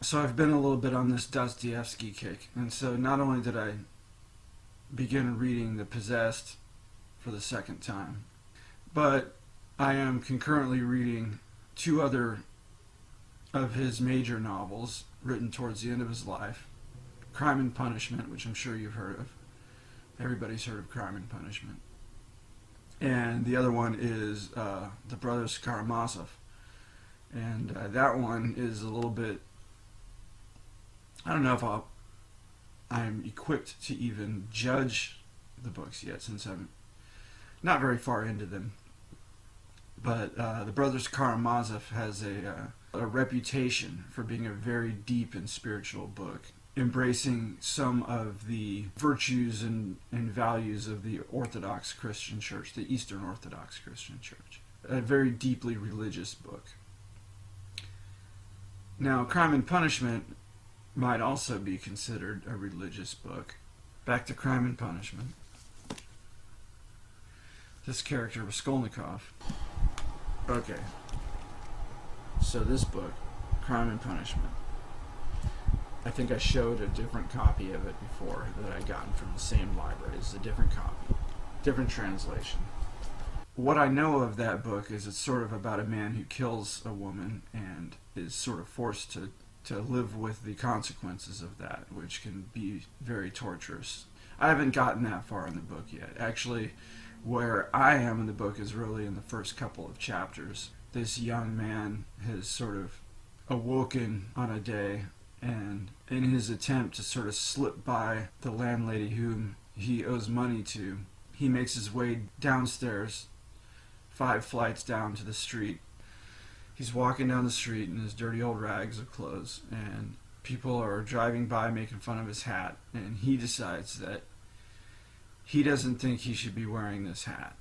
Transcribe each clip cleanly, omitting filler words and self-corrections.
So I've been a little bit on this Dostoevsky kick, and so not only did I begin reading The Possessed for the second time, but I am concurrently reading two other of his major novels written towards the end of his life. Crime and Punishment, which I'm sure you've heard of. Everybody's heard of Crime and Punishment. And the other one is The Brothers Karamazov. And that one is a little bit, I don't know if I'm equipped to even judge the books yet, since I'm not very far into them. But The Brothers Karamazov has a reputation for being a very deep and spiritual book, embracing some of the virtues and values of the Orthodox Christian Church, the Eastern Orthodox Christian Church. A very deeply religious book. Now, Crime and Punishment might also be considered a religious book. Back to Crime and Punishment. This character, Raskolnikov. Okay. So this book, Crime and Punishment, I think I showed a different copy of it before that I gotten from the same library. It's a different copy, different translation. What I know of that book is it's sort of about a man who kills a woman and is sort of forced to live with the consequences of that, which can be very torturous. I haven't gotten that far in the book yet. Actually, where I am in the book is really in the first couple of chapters. This young man has sort of awoken on a day, and in his attempt to sort of slip by the landlady whom he owes money to, he makes his way downstairs, 5 flights down to the street. He's walking down the street in his dirty old rags of clothes, and people are driving by making fun of his hat, and he decides that he doesn't think he should be wearing this hat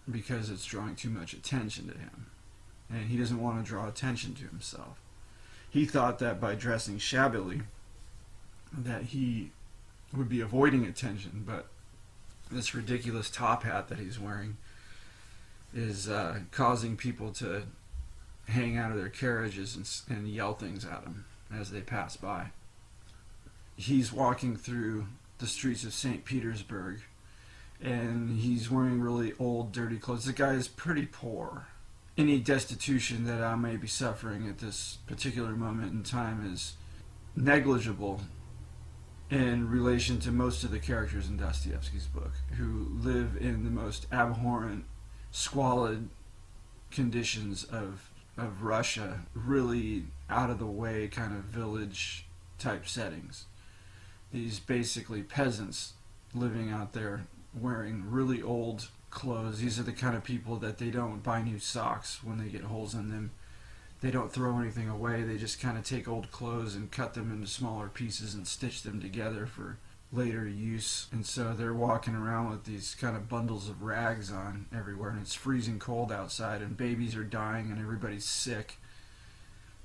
because it's drawing too much attention to him, and he doesn't want to draw attention to himself. He thought that by dressing shabbily that he would be avoiding attention, but this ridiculous top hat that he's wearing is causing people to hang out of their carriages and yell things at him as they pass by. He's walking through the streets of St. Petersburg, and he's wearing really old, dirty clothes. The guy is pretty poor. Any destitution that I may be suffering at this particular moment in time is negligible in relation to most of the characters in Dostoevsky's book, who live in the most abhorrent, squalid conditions of Russia, really out of the way kind of village type settings. These basically peasants living out there wearing really old clothes. These are the kind of people that they don't buy new socks when they get holes in them. They don't throw anything away. They just kind of take old clothes and cut them into smaller pieces and stitch them together for later use. And so they're walking around with these kind of bundles of rags on everywhere, and it's freezing cold outside, and babies are dying, and everybody's sick.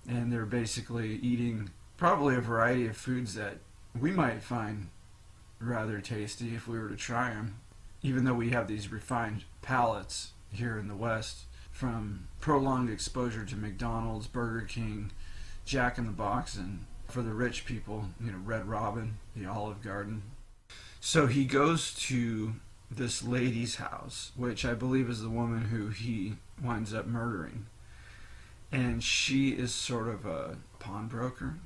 And they're basically eating probably a variety of foods that we might find rather tasty if we were to try them, even though we have these refined palates here in the West from prolonged exposure to McDonald's, Burger King, Jack in the Box, and for the rich people, Red Robin, the Olive Garden. So he goes to this lady's house, which I believe is the woman who he winds up murdering. And she is sort of a pawnbroker,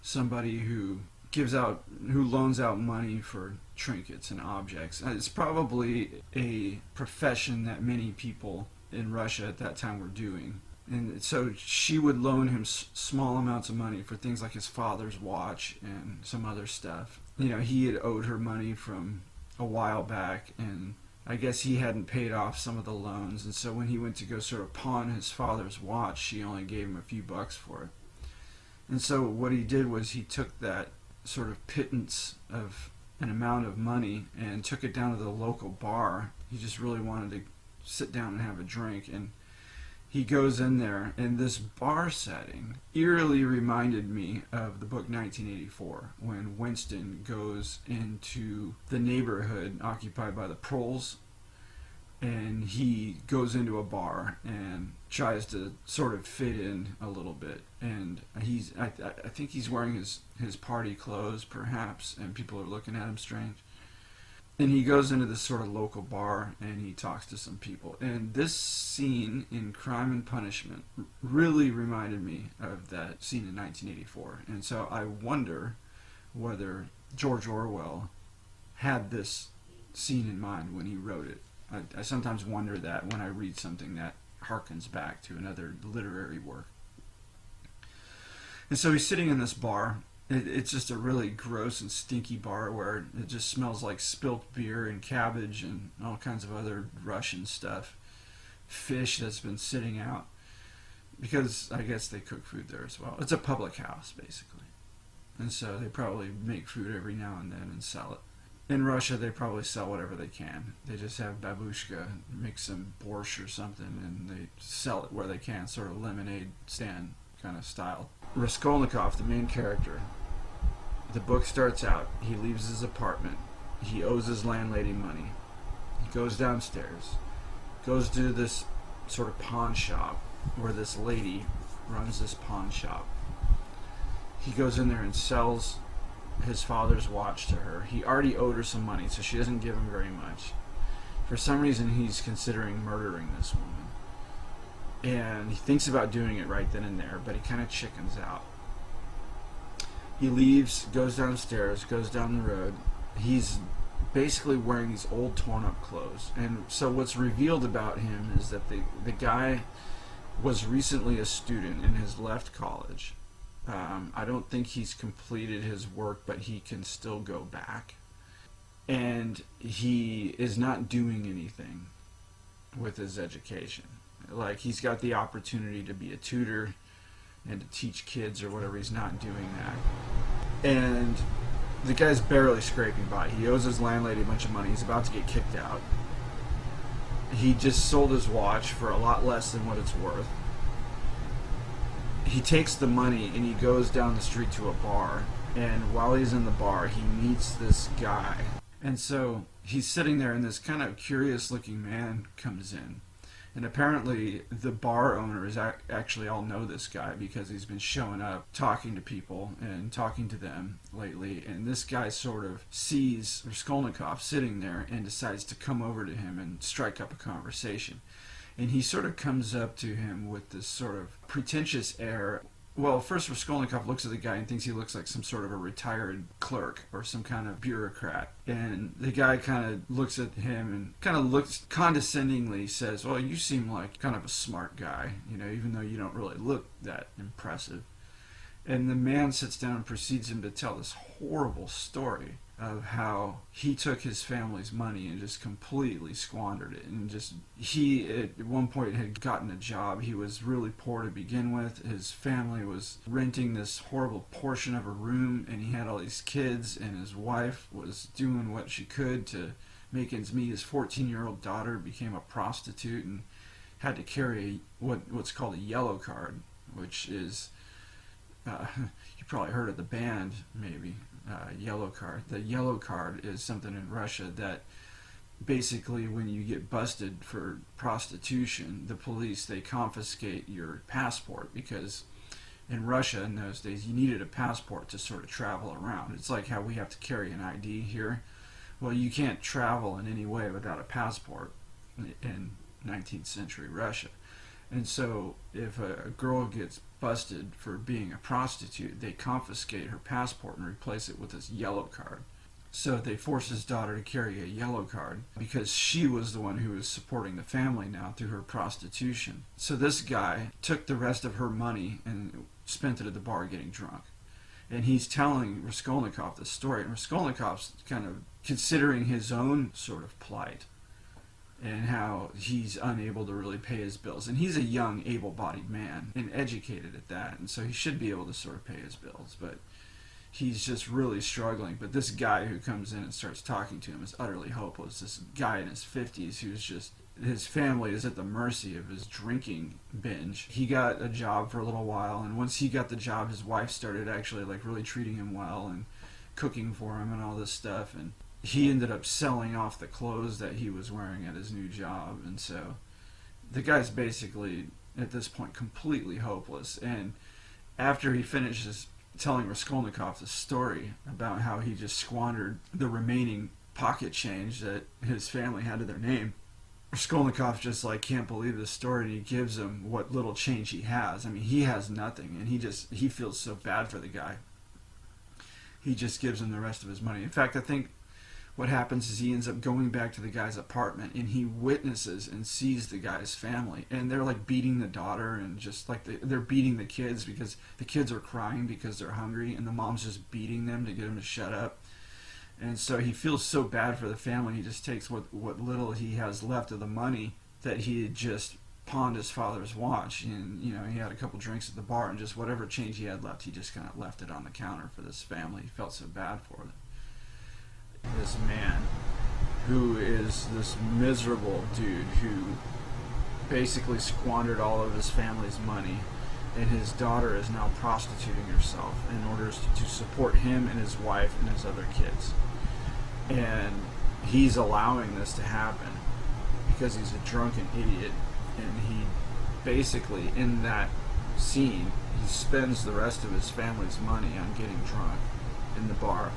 somebody who loans out money for trinkets and objects. It's probably a profession that many people in Russia at that time were doing. And so she would loan him small amounts of money for things like his father's watch and some other stuff. He had owed her money from a while back, and I guess he hadn't paid off some of the loans. And so when he went to go sort of pawn his father's watch, she only gave him a few bucks for it. And so what he did was he took that sort of pittance of an amount of money and took it down to the local bar. He just really wanted to sit down and have a drink, and he goes in there, and this bar setting eerily reminded me of the book 1984, when Winston goes into the neighborhood occupied by the proles, and he goes into a bar and tries to sort of fit in a little bit. And I think he's wearing his party clothes, perhaps, and people are looking at him strange. And he goes into this sort of local bar and he talks to some people. And this scene in Crime and Punishment really reminded me of that scene in 1984. And so I wonder whether George Orwell had this scene in mind when he wrote it. I sometimes wonder that when I read something that harkens back to another literary work. And so he's sitting in this bar. It's just a really gross and stinky bar where it just smells like spilt beer and cabbage and all kinds of other Russian stuff. Fish that's been sitting out. Because I guess they cook food there as well. It's a public house, basically. And so they probably make food every now and then and sell it. In Russia, they probably sell whatever they can. They just have babushka make some borscht or something, and they sell it where they can, sort of lemonade stand kind of style. Raskolnikov, the main character, the book starts out, he leaves his apartment, he owes his landlady money, he goes downstairs, goes to this sort of pawn shop where this lady runs this pawn shop. He goes in there and sells his father's watch to her. He already owed her some money, so she doesn't give him very much. For some reason, he's considering murdering this woman. And he thinks about doing it right then and there, but he kind of chickens out. He leaves, goes downstairs, goes down the road. He's basically wearing these old torn up clothes. And so what's revealed about him is that the guy was recently a student and has left college. I don't think he's completed his work, but he can still go back. And he is not doing anything with his education. Like, he's got the opportunity to be a tutor and to teach kids or whatever. He's not doing that. And the guy's barely scraping by. He owes his landlady a bunch of money. He's about to get kicked out. He just sold his watch for a lot less than what it's worth. He takes the money and he goes down the street to a bar. And while he's in the bar, he meets this guy. And so he's sitting there, and this kind of curious looking man comes in. And apparently the bar owners actually all know this guy because he's been showing up talking to people and talking to them lately. And this guy sort of sees Raskolnikov sitting there and decides to come over to him and strike up a conversation. And he sort of comes up to him with this sort of pretentious air. Well, first Raskolnikov looks at the guy and thinks he looks like some sort of a retired clerk or some kind of bureaucrat. And the guy kind of looks at him and kind of looks condescendingly, says, well, you seem like kind of a smart guy, you know, even though you don't really look that impressive. And the man sits down and proceeds him to tell this horrible story of how he took his family's money and just completely squandered it. And just, he at one point had gotten a job. He was really poor to begin with. His family was renting this horrible portion of a room, and he had all these kids, and his wife was doing what she could to make ends meet. His 14-year-old daughter became a prostitute and had to carry what's called a yellow card, which is, you probably heard of the band, maybe. Yellow card. The yellow card is something in Russia that basically when you get busted for prostitution, the police, they confiscate your passport, because in Russia in those days you needed a passport to sort of travel around. It's like how we have to carry an ID here. Well, you can't travel in any way without a passport in 19th century Russia. And so if a girl gets busted for being a prostitute, they confiscate her passport and replace it with this yellow card. So they force his daughter to carry a yellow card because she was the one who was supporting the family now through her prostitution. So this guy took the rest of her money and spent it at the bar getting drunk. And he's telling Raskolnikov this story, and Raskolnikov's kind of considering his own sort of plight and how he's unable to really pay his bills. And he's a young, able-bodied man, and educated at that, and so he should be able to sort of pay his bills, but he's just really struggling. But this guy who comes in and starts talking to him is utterly hopeless. This guy in his 50s who's just, his family is at the mercy of his drinking binge. He got a job for a little while, and once he got the job, his wife started actually like really treating him well and cooking for him and all this stuff, and he ended up selling off the clothes that he was wearing at his new job, and so the guy's basically at this point completely hopeless. And after he finishes telling Raskolnikov the story about how he just squandered the remaining pocket change that his family had to their name, Raskolnikov just like can't believe this story, and he gives him what little change he has. I mean, he has nothing, and he feels so bad for the guy. He just gives him the rest of his money. In fact, I think what happens is he ends up going back to the guy's apartment, and he witnesses and sees the guy's family, and they're like beating the daughter, and just like they're beating the kids because the kids are crying because they're hungry, and the mom's just beating them to get them to shut up. And so he feels so bad for the family, he just takes what little he has left of the money that he had just pawned his father's watch, and he had a couple drinks at the bar, and just whatever change he had left, he just kind of left it on the counter for this family. He felt so bad for them. This man who is this miserable dude who basically squandered all of his family's money, and his daughter is now prostituting herself in order to support him and his wife and his other kids. And he's allowing this to happen because he's a drunken idiot, and he basically, in that scene, he spends the rest of his family's money on getting drunk in the bar.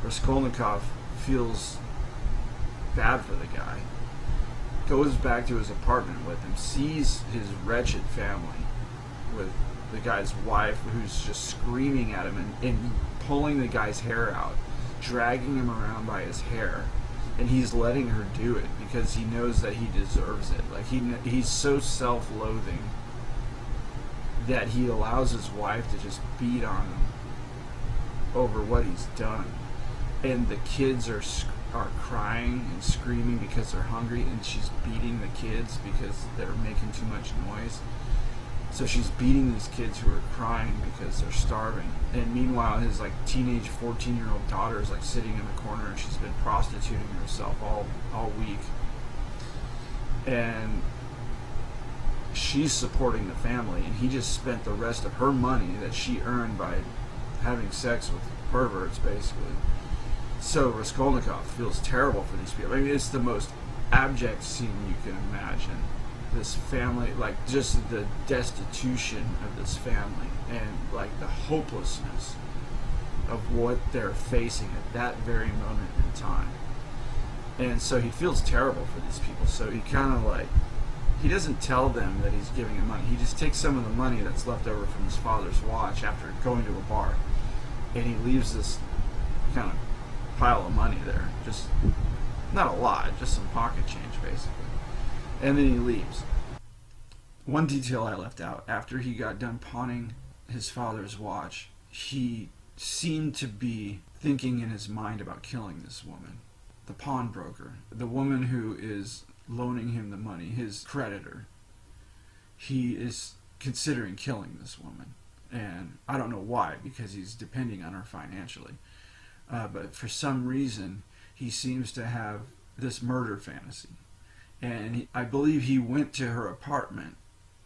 Raskolnikov feels bad for the guy, goes back to his apartment with him, sees his wretched family with the guy's wife who's just screaming at him and pulling the guy's hair out, dragging him around by his hair, and he's letting her do it because he knows that he deserves it. Like he's so self-loathing that he allows his wife to just beat on him over what he's done. And the kids are crying and screaming because they're hungry, and she's beating the kids because they're making too much noise. So she's beating these kids who are crying because they're starving. And meanwhile, his like teenage 14-year-old daughter is like sitting in the corner, and she's been prostituting herself all week. And she's supporting the family, and he just spent the rest of her money that she earned by having sex with perverts, basically. So Raskolnikov feels terrible for these people. I mean, it's the most abject scene you can imagine. This family, like just the destitution of this family, and like the hopelessness of what they're facing at that very moment in time. And so he feels terrible for these people. So he kind of like, he doesn't tell them that he's giving them money. He just takes some of the money that's left over from his father's watch after going to a bar, and he leaves this kind of pile of money there. Just not a lot, just some pocket change basically. And then he leaves. One detail I left out: after he got done pawning his father's watch, he seemed to be thinking in his mind about killing this woman, the pawnbroker, the woman who is loaning him the money, his creditor. He is considering killing this woman, and I don't know why, because he's depending on her financially. But for some reason, he seems to have this murder fantasy. And I believe he went to her apartment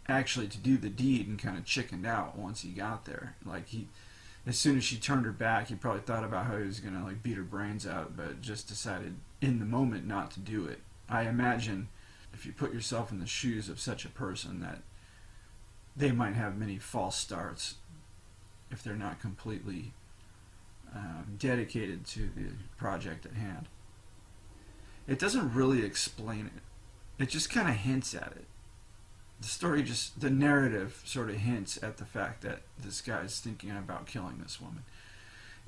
actually to do the deed and kind of chickened out once he got there. Like as soon as she turned her back, he probably thought about how he was going to like beat her brains out, but just decided in the moment not to do it. I imagine if you put yourself in the shoes of such a person, that they might have many false starts if they're not completely dedicated to the project at hand. It doesn't really explain it. It just kind of hints at it. The narrative sort of hints at the fact that this guy's thinking about killing this woman.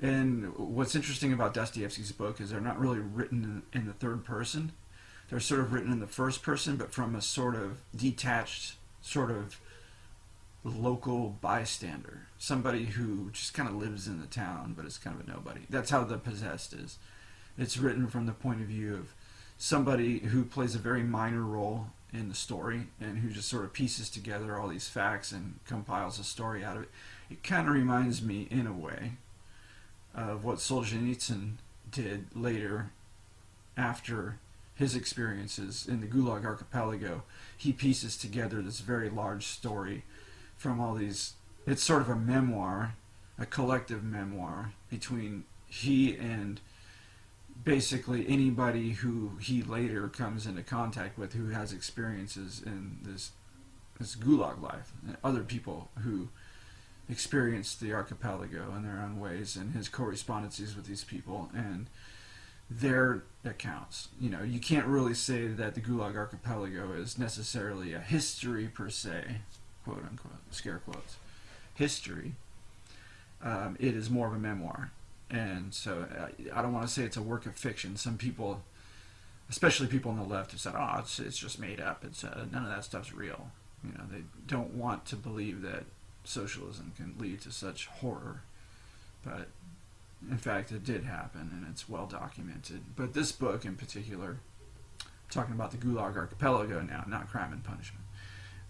And what's interesting about Dostoevsky's book is they're not really written in the third person. They're sort of written in the first person, but from a sort of detached, sort of local bystander. Somebody who just kind of lives in the town, but is kind of a nobody. That's how The Possessed is. It's written from the point of view of somebody who plays a very minor role in the story, and who just sort of pieces together all these facts and compiles a story out of it. It kind of reminds me, in a way, of what Solzhenitsyn did later after his experiences in the Gulag Archipelago. He pieces together this very large story from all these. It's sort of a memoir, a collective memoir between he and basically anybody who he later comes into contact with who has experiences in this gulag life, and other people who experienced the archipelago in their own ways, and his correspondences with these people and their accounts. You know, you can't really say that the Gulag Archipelago is necessarily a history per se, quote unquote, scare quotes, history. It is more of a memoir. And so I don't want to say it's a work of fiction. Some people, especially people on the left, have said, oh, it's just made up. It's none of that stuff's real. You know, they don't want to believe that socialism can lead to such horror. But in fact, it did happen, and it's well documented. But this book in particular, I'm talking about the Gulag Archipelago now, not Crime and Punishment.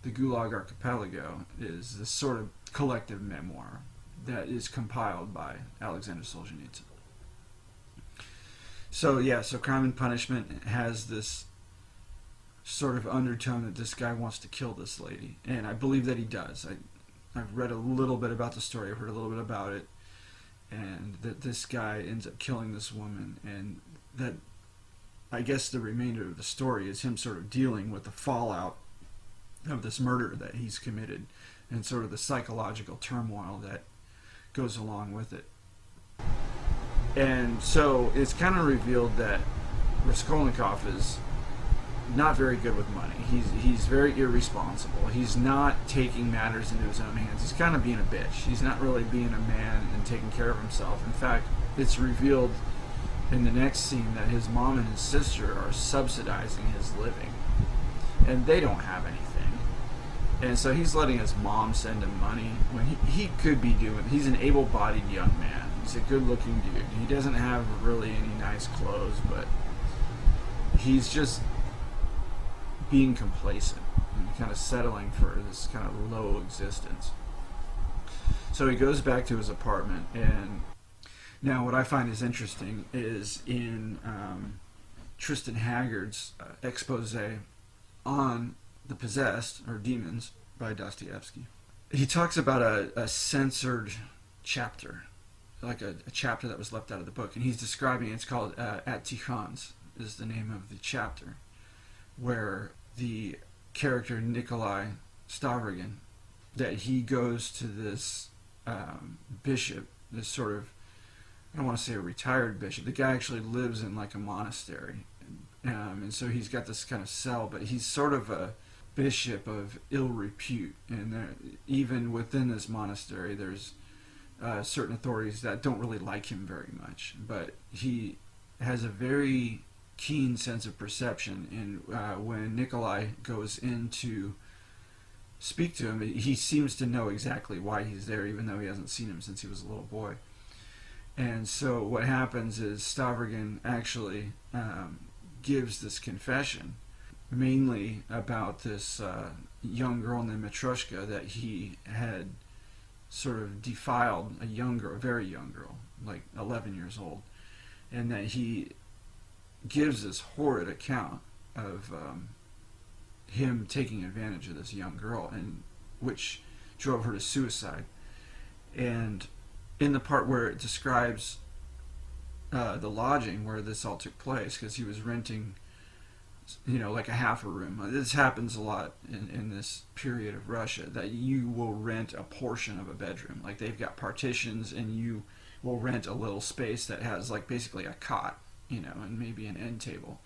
The Gulag Archipelago is this sort of collective memoir that is compiled by Alexander Solzhenitsyn. So yeah, so Crime and Punishment has this sort of undertone that this guy wants to kill this lady, and I believe that he does. I've read a little bit about the story, I've heard a little bit about it, and that this guy ends up killing this woman, and that I guess the remainder of the story is him sort of dealing with the fallout of this murder that he's committed, and sort of the psychological turmoil that goes along with it. And so it's kind of revealed that Raskolnikov is not very good with money. He's very irresponsible. He's not taking matters into his own hands. He's kind of being a bitch. He's not really being a man and taking care of himself. In fact, it's revealed in the next scene that his mom and his sister are subsidizing his living, and they don't have anything. And so he's letting his mom send him money when he could be doing. He's an able-bodied young man. He's a good-looking dude. He doesn't have really any nice clothes, but he's just being complacent and kind of settling for this kind of low existence. So he goes back to his apartment, and now what I find is interesting is in Tristan Haggard's expose on The Possessed, or Demons, by Dostoevsky. He talks about a censored chapter, like a chapter that was left out of the book, and he's describing, it's called At Tikhon's, is the name of the chapter, where the character Nikolai Stavrogin, that he goes to this bishop, this sort of, I don't want to say a retired bishop, the guy actually lives in like a monastery, and so he's got this kind of cell, but he's sort of a bishop of ill repute, and there, even within this monastery there's certain authorities that don't really like him very much, but he has a very keen sense of perception, and when Nikolai goes in to speak to him, he seems to know exactly why he's there, even though he hasn't seen him since he was a little boy. And so what happens is Stavrogin actually gives this confession, mainly about this young girl named Matryoshka that he had sort of defiled, a young girl, a very young girl, like 11 years old, and that he gives this horrid account of him taking advantage of this young girl, and which drove her to suicide. And in the part where it describes the lodging where this all took place, because he was renting, you know, like a half a room. This happens a lot in this period of Russia, that you will rent a portion of a bedroom. Like they've got partitions, and you will rent a little space that has like basically a cot, you know, and maybe an end table.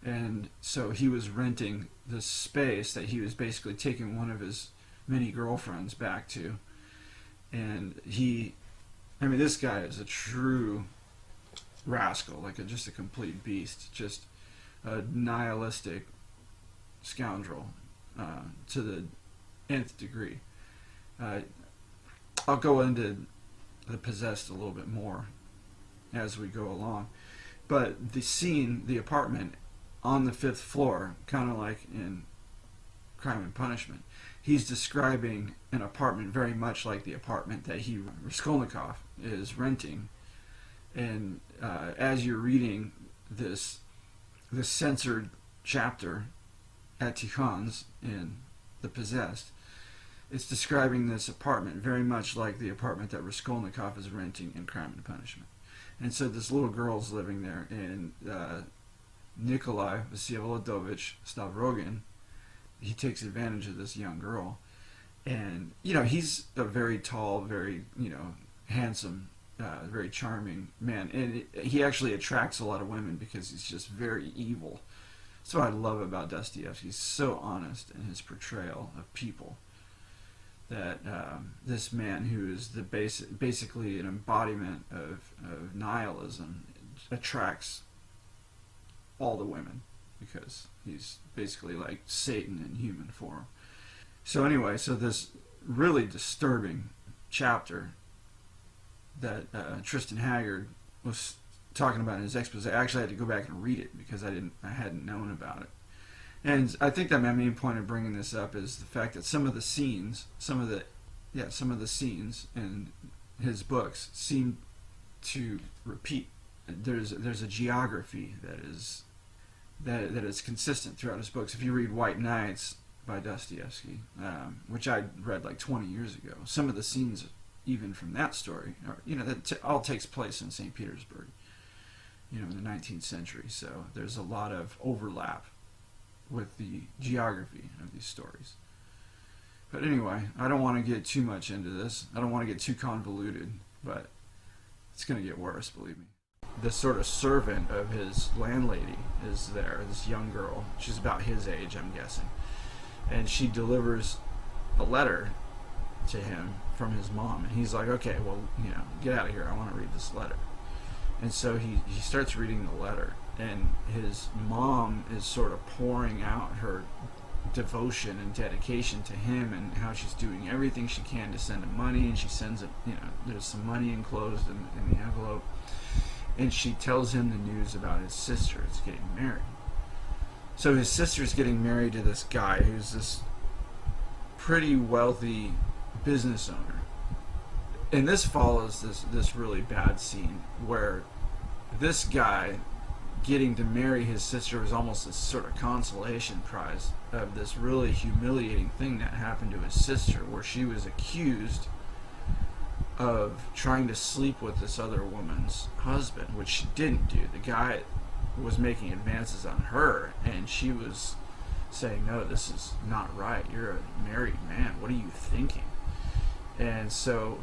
And so he was renting this space that he was basically taking one of his many girlfriends back to. And this guy is a true rascal, like just a complete beast, just a nihilistic scoundrel to the nth degree. I'll go into The Possessed a little bit more as we go along. But the scene, the apartment on the 5th floor, kind of like in Crime and Punishment, he's describing an apartment very much like the apartment that Raskolnikov is renting. And as you're reading this censored chapter at Tikhon's in The Possessed, it's describing this apartment very much like the apartment that Raskolnikov is renting in Crime and Punishment. And so this little girl's living there, and Nikolai Vsevoloddovich Stavrogin, he takes advantage of this young girl. And, he's a very tall, very, handsome, very charming man. And he actually attracts a lot of women because he's just very evil. That's what I love about Dostoevsky. He's so honest in his portrayal of people. That this man, who is basically an embodiment of nihilism, attracts all the women because he's basically like Satan in human form. So anyway, this really disturbing chapter that Tristan Haggard was talking about in his expose, I actually had to go back and read it because I hadn't known about it. And I think that my main point of bringing this up is the fact that some of the scenes in his books seem to repeat. There's a geography that is consistent throughout his books. If you read White Nights by Dostoevsky, which I read like 20 years ago, some of the scenes even from that story that all takes place in St. Petersburg, in the 19th century. So there's a lot of overlap with the geography of these stories. But anyway, I don't want to get too much into this. I don't want to get too convoluted, but it's going to get worse, believe me. This sort of servant of his landlady is there, this young girl. She's about his age, I'm guessing. And she delivers a letter to him from his mom. And he's like, okay, well, get out of here. I want to read this letter. And so he starts reading the letter. And his mom is sort of pouring out her devotion and dedication to him and how she's doing everything she can to send him money. And she sends it, there's some money enclosed in the envelope. And she tells him the news about his sister is getting married. So his sister's getting married to this guy who's this pretty wealthy business owner. And this follows this really bad scene where this guy getting to marry his sister was almost a sort of consolation prize of this really humiliating thing that happened to his sister, where she was accused of trying to sleep with this other woman's husband, which she didn't do. The guy was making advances on her, and she was saying, no, this is not right. You're a married man. What are you thinking? And so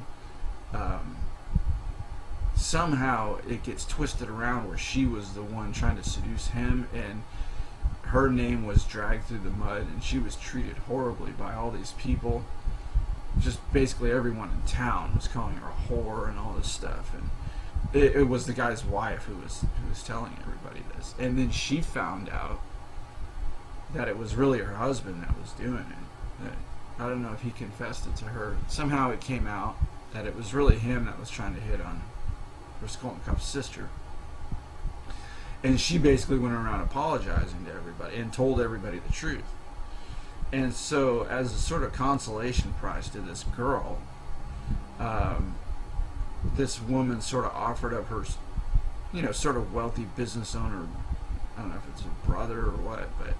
somehow it gets twisted around where she was the one trying to seduce him, and her name was dragged through the mud, and she was treated horribly by all these people. Just basically everyone in town was calling her a whore and all this stuff. And it was the guy's wife who was telling everybody this. And then she found out that it was really her husband that was doing it. I don't know if he confessed it to her. Somehow it came out that it was really him that was trying to hit on Raskolnikov's sister. And she basically went around apologizing to everybody and told everybody the truth. And so, as a sort of consolation prize to this girl, this woman sort of offered up her, sort of wealthy business owner, I don't know if it's a brother or what, but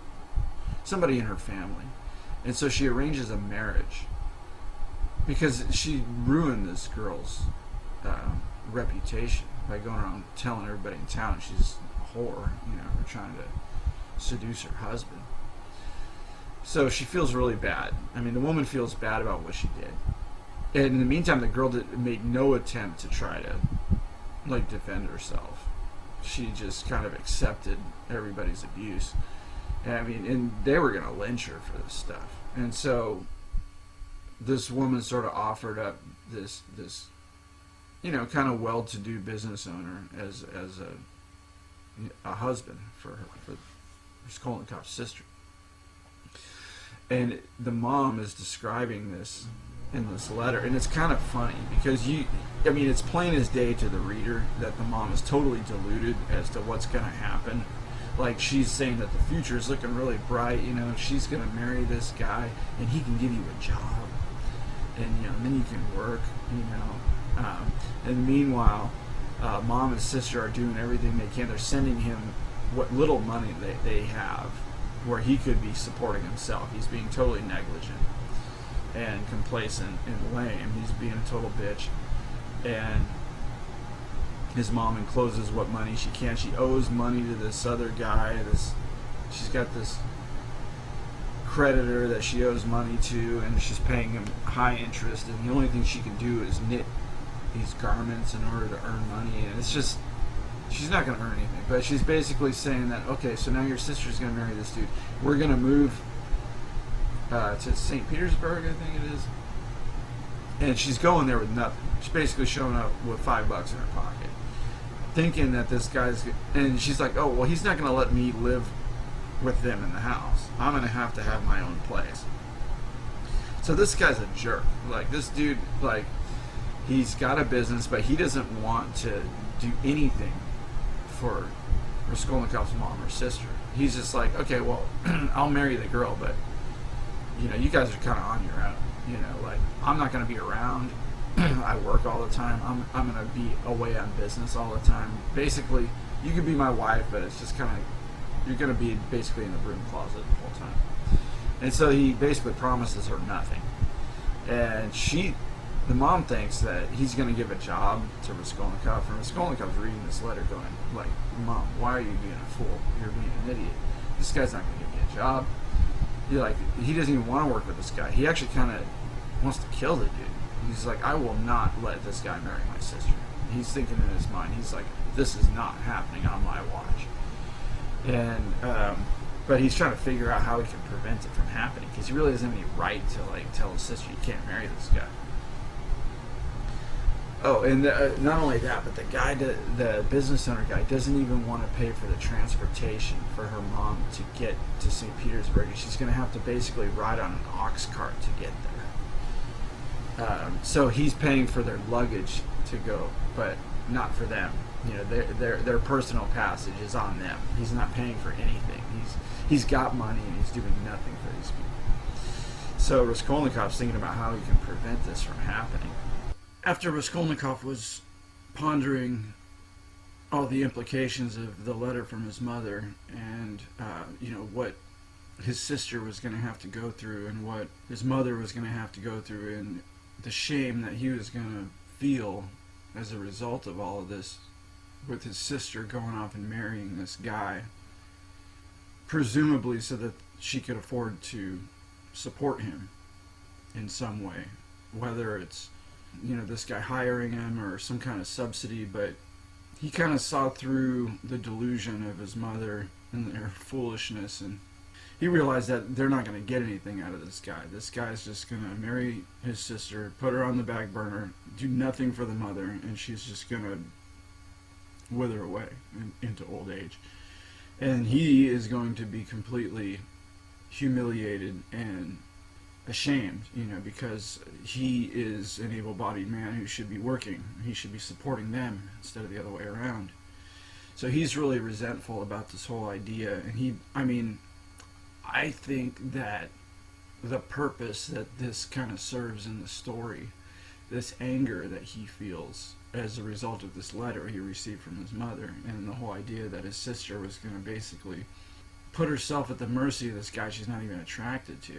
somebody in her family. And so she arranges a marriage because she ruined this girl's reputation by going around telling everybody in town she's a whore, or trying to seduce her husband. So she feels really bad. I mean, the woman feels bad about what she did. And in the meantime, the girl made no attempt to try to, defend herself. She just kind of accepted everybody's abuse. And they were going to lynch her for this stuff. And so this woman sort of offered up this kind of well-to-do business owner as a husband for Raskolnikov's sister. And the mom is describing this in this letter, and it's kind of funny because it's plain as day to the reader that the mom is totally deluded as to what's going to happen. Like, she's saying that the future is looking really bright, she's going to marry this guy and he can give you a job, and then you can work, and meanwhile mom and sister are doing everything they can. They're sending him what little money they have, where he could be supporting himself. He's being totally negligent and complacent and lame. He's being a total bitch. And his mom encloses what money she can. She owes money to this other guy. She's got this creditor that she owes money to, and she's paying him high interest, and the only thing she can do is knit these garments in order to earn money. And it's just, she's not going to earn anything, but she's basically saying that, okay, so now your sister's going to marry this dude. We're going to move to St. Petersburg, I think it is. And she's going there with nothing. She's basically showing up with $5 in her pocket, thinking that this guy's, and she's like, oh, well, he's not going to let me live with them in the house. I'm going to have my own place. So this guy's a jerk. Like, this dude, like, he's got a business, but he doesn't want to do anything for Raskolnikov's mom or sister. He's just like, okay, well, I'll marry the girl, but, you know, you guys are kind of on your own. You know, like, I'm not going to be around. I work all the time. I'm going to be away on business all the time. Basically, you could be my wife, but it's just kind of, you're going to be basically in the broom closet the whole time. And so he basically promises her nothing. And the mom thinks that he's going to give a job to Raskolnikov, and Raskolnikov's reading this letter going, like, Mom, why are you being a fool? You're being an idiot. This guy's not going to give me a job. He doesn't even want to work with this guy. He actually kind of wants to kill the dude. He's like, I will not let this guy marry my sister. He's thinking in his mind, he's like, this is not happening on my watch. And but he's trying to figure out how he can prevent it from happening, because he really doesn't have any right to, like, tell his sister you can't marry this guy. Oh, and not only that, but the business owner guy doesn't even want to pay for the transportation for her mom to get to St. Petersburg. She's going to have to basically ride on an ox cart to get there. So he's paying for their luggage to go, but not for them. You know, their personal passage is on them. He's not paying for anything. He's got money, and he's doing nothing for these people. So Raskolnikov's thinking about how he can prevent this from happening. After Raskolnikov was pondering all the implications of the letter from his mother, and you know, what his sister was going to have to go through, and what his mother was going to have to go through, and the shame that he was going to feel as a result of all of this, with his sister going off and marrying this guy, presumably so that she could afford to support him in some way, whether it's, you know, this guy hiring him or some kind of subsidy. But he kind of saw through the delusion of his mother and their foolishness, and he realized that they're not going to get anything out of this guy. This guy's just going to marry his sister, put her on the back burner, do nothing for the mother, and she's just going to wither away into old age. And he is going to be completely humiliated and ashamed, you know, because he is an able-bodied man who should be working. He should be supporting them instead of the other way around. So he's really resentful about this whole idea. And I think that the purpose that this kind of serves in the story, this anger that he feels as a result of this letter he received from his mother, and the whole idea that his sister was going to basically put herself at the mercy of this guy she's not even attracted to,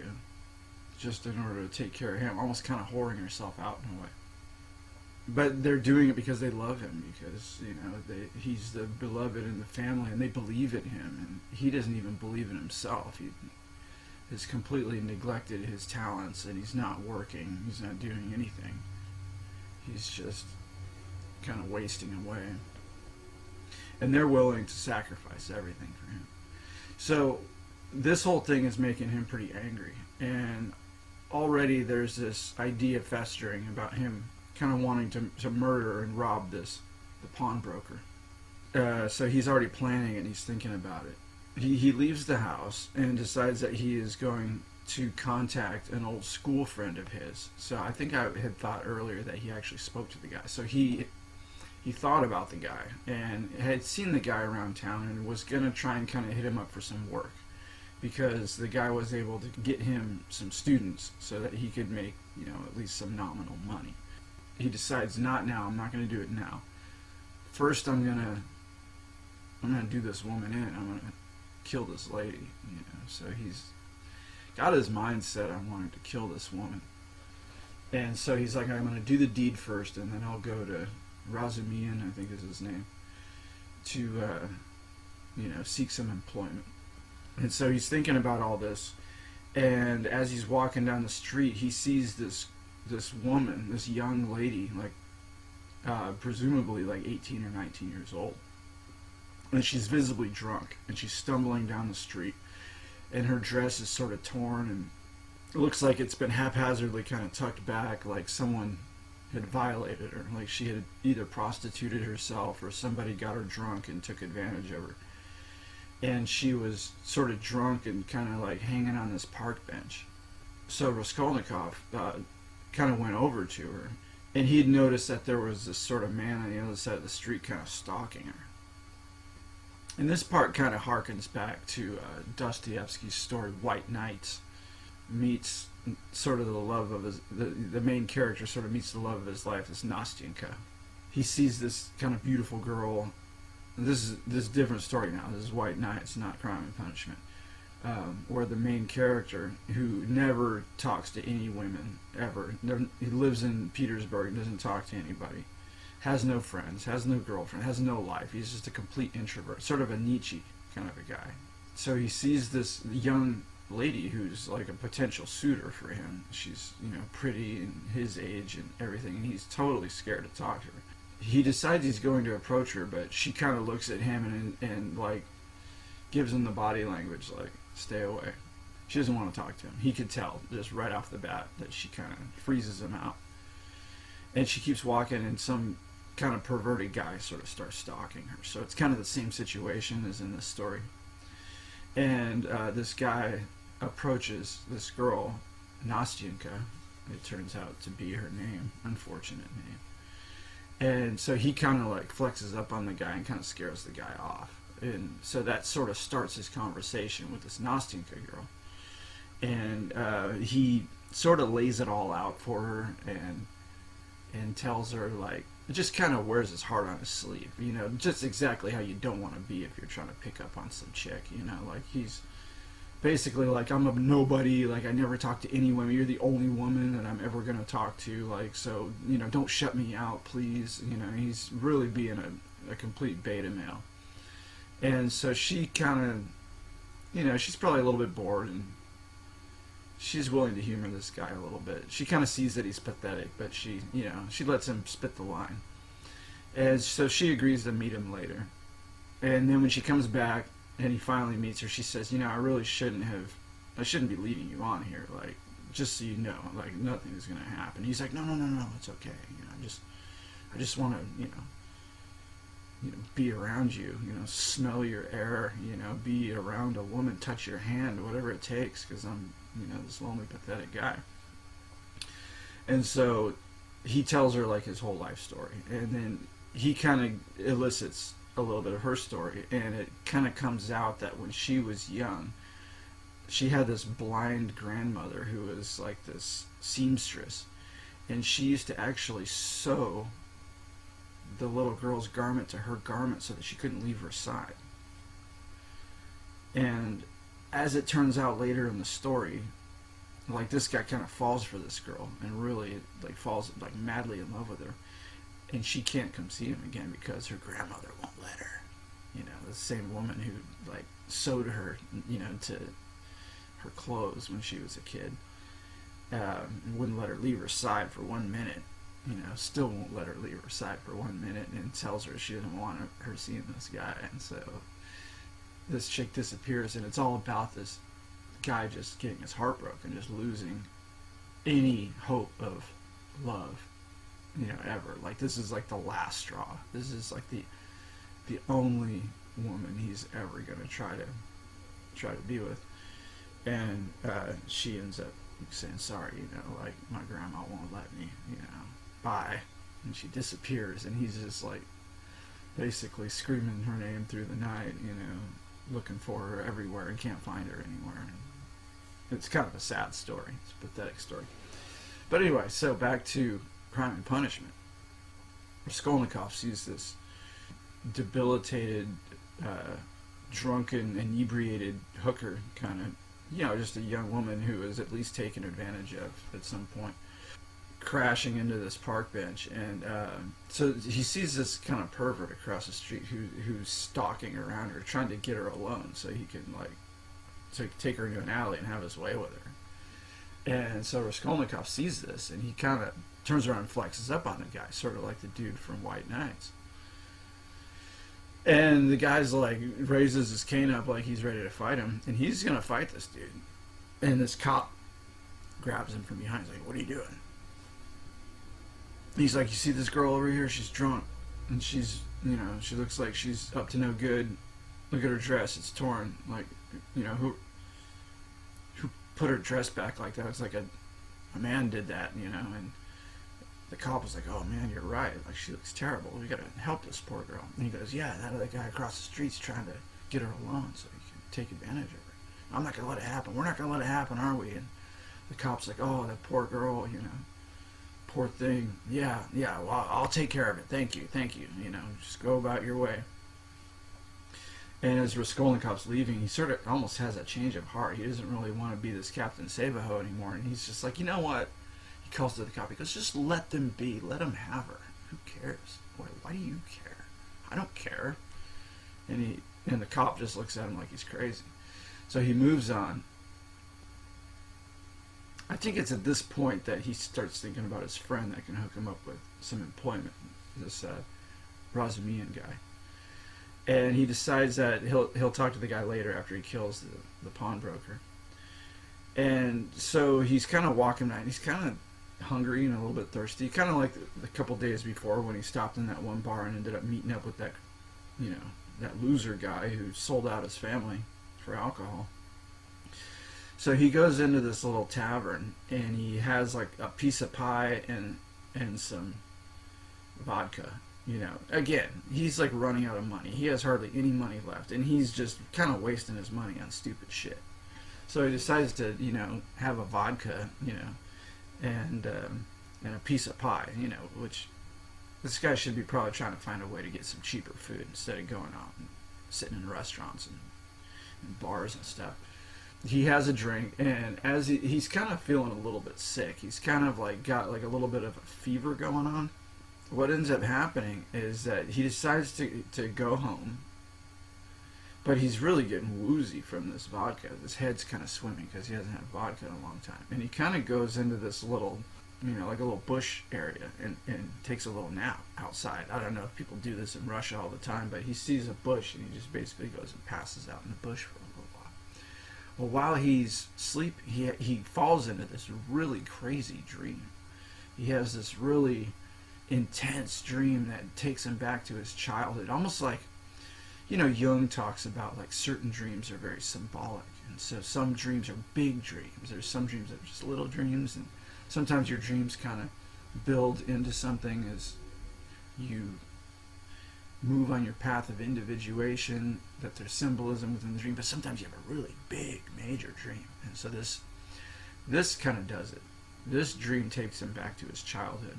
just in order to take care of him, almost kind of whoring herself out in a way. But they're doing it because they love him, because, you know, he's the beloved in the family, and they believe in him, and he doesn't even believe in himself. He has completely neglected his talents, and he's not working, he's not doing anything. He's just kind of wasting away. And they're willing to sacrifice everything for him. So this whole thing is making him pretty angry, and already there's this idea festering about him kind of wanting to murder and rob the pawnbroker. So he's already planning it, and he's thinking about it. He leaves the house and decides that he is going to contact an old school friend of his. So I think I had thought earlier that he actually spoke to the guy. So he thought about the guy and had seen the guy around town and was going to try and kind of hit him up for some work, because the guy was able to get him some students so that he could make, you know, at least some nominal money. He decides, not now, I'm not going to do it now. First I'm going to do this woman in. I'm going to kill this lady, you know. So he's got his mind set on wanting to kill this woman. And so he's like, I'm going to do the deed first, and then I'll go to Razumian, I think is his name, to seek some employment. And so he's thinking about all this, and as he's walking down the street, he sees this woman, this young lady, like presumably like 18 or 19 years old, and she's visibly drunk, and she's stumbling down the street, and her dress is sort of torn, and it looks like it's been haphazardly kind of tucked back, like someone had violated her, like she had either prostituted herself or somebody got her drunk and took advantage of her. And she was sort of drunk and kind of like hanging on this park bench. So Raskolnikov kind of went over to her, and he had noticed that there was this sort of man on the other side of the street kind of stalking her. And this part kind of harkens back to Dostoevsky's story White Nights meets sort of the love of his, the main character sort of meets the love of his life, this Nastyenka. He sees this kind of beautiful girl. This is a different story now. This is White Nights, not Crime and Punishment, where the main character, who never talks to any women ever, he lives in Petersburg, doesn't talk to anybody, has no friends, has no girlfriend, has no life. He's just a complete introvert, sort of a Nietzsche kind of a guy. So he sees this young lady who's like a potential suitor for him. She's, pretty and his age and everything, and he's totally scared to talk to her. He decides he's going to approach her, but she kind of looks at him and like gives him the body language, like, stay away. She doesn't want to talk to him. He could tell just right off the bat that she kind of freezes him out. And she keeps walking, and some kind of perverted guy sort of starts stalking her. So it's kind of the same situation as in this story. And this guy approaches this girl, Nastyenka. It turns out to be her name, unfortunate name. And so he kind of like flexes up on the guy and kind of scares the guy off. And so that sort of starts his conversation with this Nastyenka girl. And he sort of lays it all out for her and tells her, like, just kind of wears his heart on his sleeve. Just exactly how you don't want to be if you're trying to pick up on some chick. Like he's basically like, I'm a nobody, like I never talk to any women, you're the only woman that I'm ever going to talk to, like, so, don't shut me out, please. He's really being a complete beta male. And so she kind of, she's probably a little bit bored, and she's willing to humor this guy a little bit. She kind of sees that he's pathetic, but she lets him spit the line. And so she agrees to meet him later. And then when she comes back and he finally meets her, she says, I really shouldn't be leading you on here, like, just so you know, like, nothing is going to happen. He's like, no, it's okay. I just want to, be around you, smell your air, be around a woman, touch your hand, whatever it takes, because I'm, this lonely, pathetic guy. And so he tells her, like, his whole life story, and then he kind of elicits a little bit of her story, and it kind of comes out that when she was young, she had this blind grandmother who was like this seamstress, and she used to actually sew the little girl's garment to her garment so that she couldn't leave her side. And as it turns out later in the story, like, this guy kind of falls for this girl and really like falls like madly in love with her, and she can't come see him again because her grandmother won't let her. The same woman who like sewed her, to her clothes when she was a kid, wouldn't let her leave her side for 1 minute. Still won't let her leave her side for 1 minute, and tells her she doesn't want her seeing this guy. And so this chick disappears, and it's all about this guy just getting his heart broken, just losing any hope of love, ever. Like, this is like the last straw. This is like the only woman he's ever gonna try to be with. And she ends up saying, sorry, like, my grandma won't let me, bye. And she disappears, and he's just like basically screaming her name through the night, looking for her everywhere and can't find her anywhere. And it's kind of a sad story. It's a pathetic story. But anyway, so back to Crime and Punishment. Raskolnikov sees this debilitated, drunken, inebriated hooker, kind of, just a young woman who is at least taken advantage of at some point. crashing into this park bench, and so he sees this kind of pervert across the street who's stalking around her, trying to get her alone so he can like take her into an alley and have his way with her. And so Raskolnikov sees this, and he kind of turns around and flexes up on the guy, sort of like the dude from White Nights. And the guy's like raises his cane up like he's ready to fight him, and he's gonna fight this dude. And this cop grabs him from behind. He's like, "What are you doing?" He's like, "You see this girl over here? She's drunk, and she's, you know, she looks like she's up to no good. Look at her dress; it's torn. Like, you know, who put her dress back like that? It's like a man did that, you know." And the cop was like, "Oh man, you're right. Like, she looks terrible. We gotta help this poor girl." And he goes, "Yeah, that other guy across the street's trying to get her alone so he can take advantage of her. I'm not gonna let it happen. We're not gonna let it happen, are we?" And the cop's like, "Oh, that poor girl, you know, poor thing. Yeah, well, I'll take care of it. Thank you. You know, just go about your way." And as Raskolnikov's leaving, he sort of almost has a change of heart. He doesn't really want to be this Captain Save-A-Ho anymore, and he's just like, "You know what?" He calls to the cop. He goes, "Just let them be. Let them have her. Who cares? Why do you care? I don't care." And the cop just looks at him like he's crazy. So he moves on. I think it's at this point that he starts thinking about his friend that can hook him up with some employment, this Razumian guy. And he decides that he'll talk to the guy later after he kills the pawnbroker. And so he's kind of walking around. He's kind of hungry and a little bit thirsty, kind of like the couple days before when he stopped in that one bar and ended up meeting up with that, you know, that loser guy who sold out his family for alcohol. So he goes into this little tavern, and he has like a piece of pie and some vodka. You know, again, he's like running out of money. He has hardly any money left, and he's just kind of wasting his money on stupid shit. So he decides to, you know, have a vodka, you know, and a piece of pie, you know, which this guy should be probably trying to find a way to get some cheaper food instead of going out and sitting in restaurants and bars and stuff. He has a drink, and as he's kind of feeling a little bit sick, he's kind of like got like a little bit of a fever going on. What ends up happening is that he decides to go home, but he's really getting woozy from this vodka. His head's kind of swimming because he hasn't had vodka in a long time. And he kind of goes into this little, you know, like a little bush area and takes a little nap outside. I don't know if people do this in Russia all the time, but he sees a bush and he just basically goes and passes out in the bush for a little while. Well, while he's sleeping, he falls into this really crazy dream. He has this really intense dream that takes him back to his childhood, almost like, you know, Jung talks about like certain dreams are very symbolic, and so some dreams are big dreams. There's some dreams that are just little dreams, and sometimes your dreams kind of build into something as you move on your path of individuation, that there's symbolism within the dream, but sometimes you have a really big, major dream. And so this kind of does it. This dream takes him back to his childhood.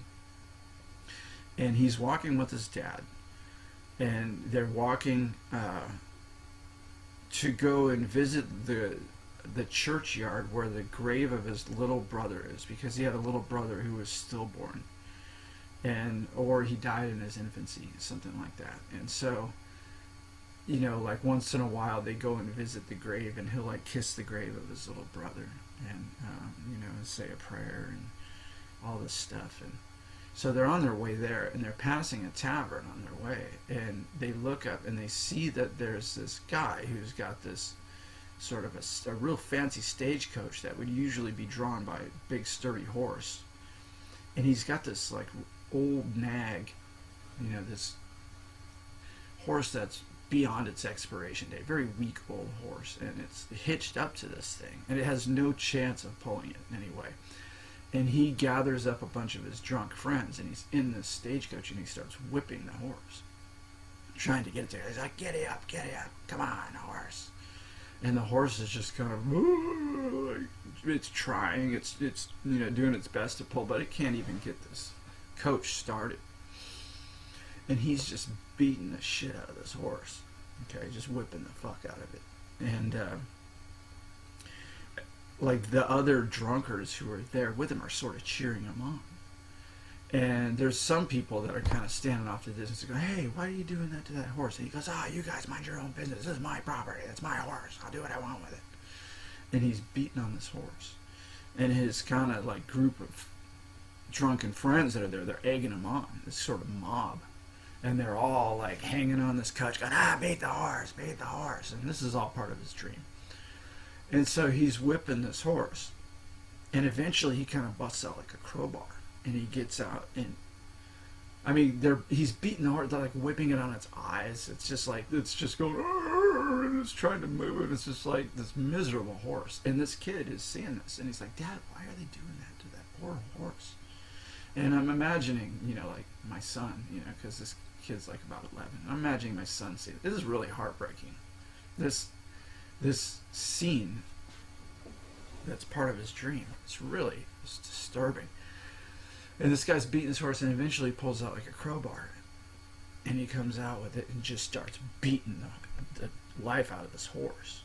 And he's walking with his dad, and they're walking to go and visit the churchyard where the grave of his little brother is, because he had a little brother who was stillborn, or he died in his infancy, something like that. And so, you know, like once in a while they go and visit the grave, and he'll like kiss the grave of his little brother, and you know, say a prayer and all this stuff. And so they're on their way there, and they're passing a tavern on their way, and they look up and they see that there's this guy who's got this sort of a real fancy stagecoach that would usually be drawn by a big sturdy horse, and he's got this like old nag, you know, this horse that's beyond its expiration date, very weak old horse, and it's hitched up to this thing, and it has no chance of pulling it in any way. And he gathers up a bunch of his drunk friends, and he's in this stagecoach, and he starts whipping the horse, trying to get it to. He's like, get it up, come on, horse. And the horse is just kind of, it's trying, it's you know, doing its best to pull, but it can't even get this coach started. And he's just beating the shit out of this horse, okay, just whipping the fuck out of it. And like the other drunkards who are there with him are sort of cheering him on. And there's some people that are kind of standing off the distance and go, hey, why are you doing that to that horse? And he goes, you guys mind your own business. This is my property. It's my horse. I'll do what I want with it. And he's beating on this horse. And his kind of like group of drunken friends that are there, they're egging him on, this sort of mob. And they're all like hanging on this couch going, beat the horse, beat the horse. And this is all part of his dream. And so he's whipping this horse. And eventually he kind of busts out like a crowbar. And he gets out and, I mean, he's beating the horse, they're like whipping it on its eyes. It's just like, it's just going, and it's trying to move, and it's just like this miserable horse. And this kid is seeing this, and he's like, Dad, why are they doing that to that poor horse? And I'm imagining, like my son, because this kid's like about 11. I'm imagining my son seeing it. This is really heartbreaking. This scene that's part of his dream. It's disturbing. And this guy's beating this horse, and eventually pulls out like a crowbar, and he comes out with it and just starts beating the life out of this horse.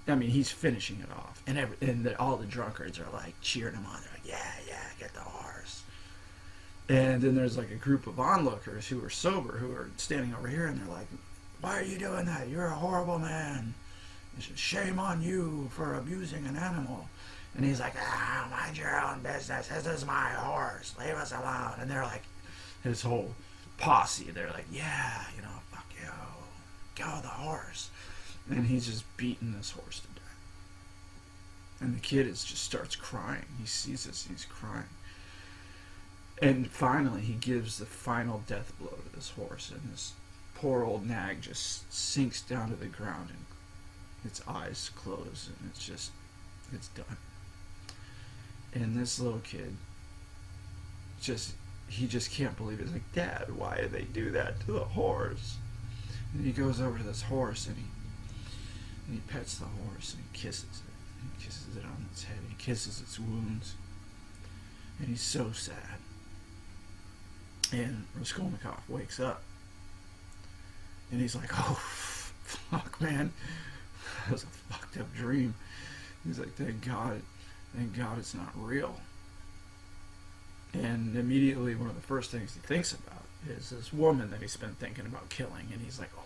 I mean, he's finishing it off, and all the drunkards are like cheering him on. They're like, yeah, get the horse. And then there's like a group of onlookers who are sober, who are standing over here, and they're like, why are you doing that? You're a horrible man. Shame on you for abusing an animal. And he's like, mind your own business. This is my horse. Leave us alone. And they're like, his whole posse, they're like, yeah, fuck you. Go the horse. And he's just beating this horse to death. And the kid just starts crying. He sees this and he's crying. And finally, he gives the final death blow to this horse. And this poor old nag just sinks down to the ground and its eyes close. And it's done. And this little kid he just can't believe it. He's like, Dad, why did they do that to the horse? And he goes over to this horse and he pets the horse and he kisses it. He kisses it on its head. He kisses its wounds. And he's so sad. And Raskolnikov wakes up. And he's like, oh, fuck, man. That was a fucked up dream. He's like, thank God it's not real. And immediately one of the first things he thinks about is this woman that he's been thinking about killing. And he's like, oh,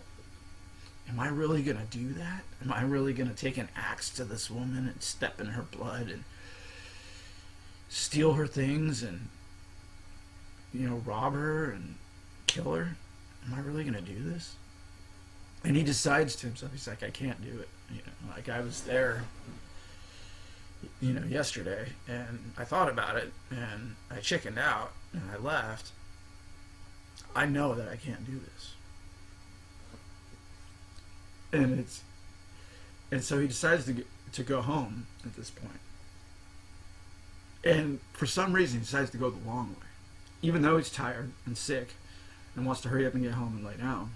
am I really going to do that? Am I really going to take an axe to this woman and step in her blood and steal her things and, rob her and kill her? Am I really going to do this? And he decides to himself, he's like, I can't do it. Like I was there yesterday, and I thought about it, and I chickened out, and I left. I know that I can't do this. And so he decides to go home at this point. And for some reason, he decides to go the long way. Even though he's tired and sick and wants to hurry up and get home and lay down,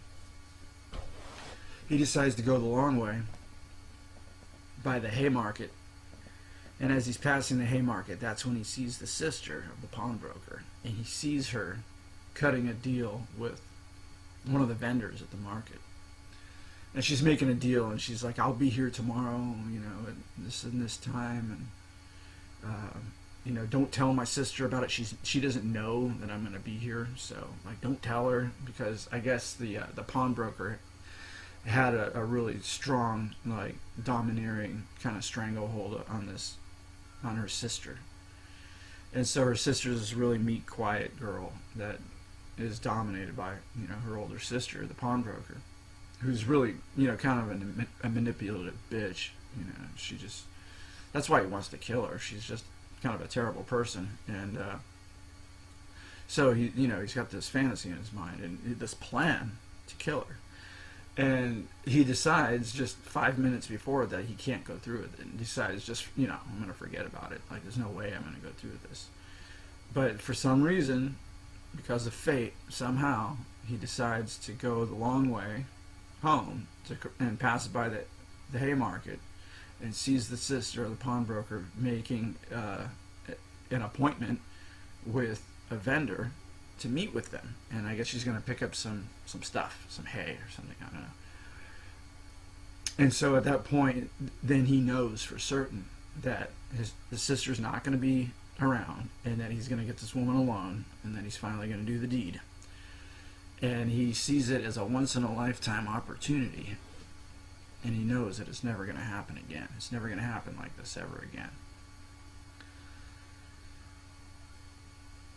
he decides to go the long way by the Haymarket. And as he's passing the Haymarket, that's when he sees the sister of the pawnbroker. And he sees her cutting a deal with one of the vendors at the market. And she's making a deal, and she's like, I'll be here tomorrow, at this and this time. And, don't tell my sister about it. She doesn't know that I'm going to be here. So, don't tell her, because I guess the pawnbroker had a really strong, domineering kind of stranglehold on her sister. And so her sister is this really meek, quiet girl that is dominated by, her older sister, the pawnbroker, who's really, kind of a manipulative bitch. That's why he wants to kill her. She's just kind of a terrible person. And so he's got this fantasy in his mind and this plan to kill her. And he decides just 5 minutes before that he can't go through with it, and decides I'm going to forget about it. There's no way I'm going to go through with this. But for some reason, because of fate, somehow, he decides to go the long way home and passes by the Haymarket and sees the sister of the pawnbroker making an appointment with a vendor to meet with them. And I guess she's going to pick up some stuff, some hay or something, I don't know. And so at that point, then he knows for certain that the sister's not going to be around, and that he's going to get this woman alone, and then he's finally going to do the deed. And he sees it as a once-in-a-lifetime opportunity, and he knows that it's never going to happen again. It's never going to happen like this ever again.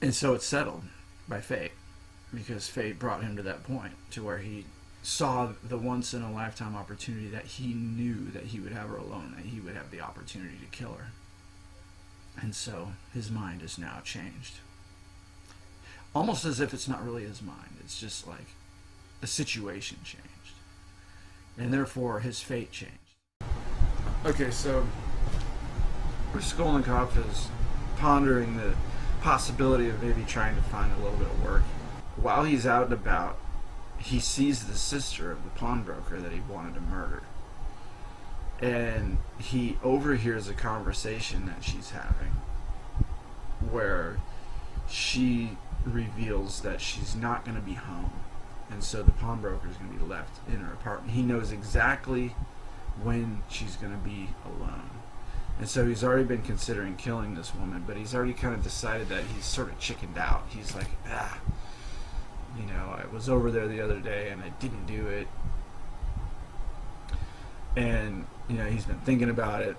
And so it's settled by fate, because fate brought him to that point to where he saw the once-in-a-lifetime opportunity, that he knew that he would have her alone, that he would have the opportunity to kill her. And so his mind is now changed. Almost as if it's not really his mind. It's just like the situation changed. And therefore his fate changed. Okay, so Raskolnikov is pondering the possibility of maybe trying to find a little bit of work. While he's out and about, he sees the sister of the pawnbroker that he wanted to murder. And he overhears a conversation that she's having where she reveals that she's not going to be home. And so the pawnbroker is going to be left in her apartment. He knows exactly when she's going to be alone. And so he's already been considering killing this woman, but he's already kind of decided that he's sort of chickened out. He's like, you know, I was over there the other day and I didn't do it. And, you know, he's been thinking about it,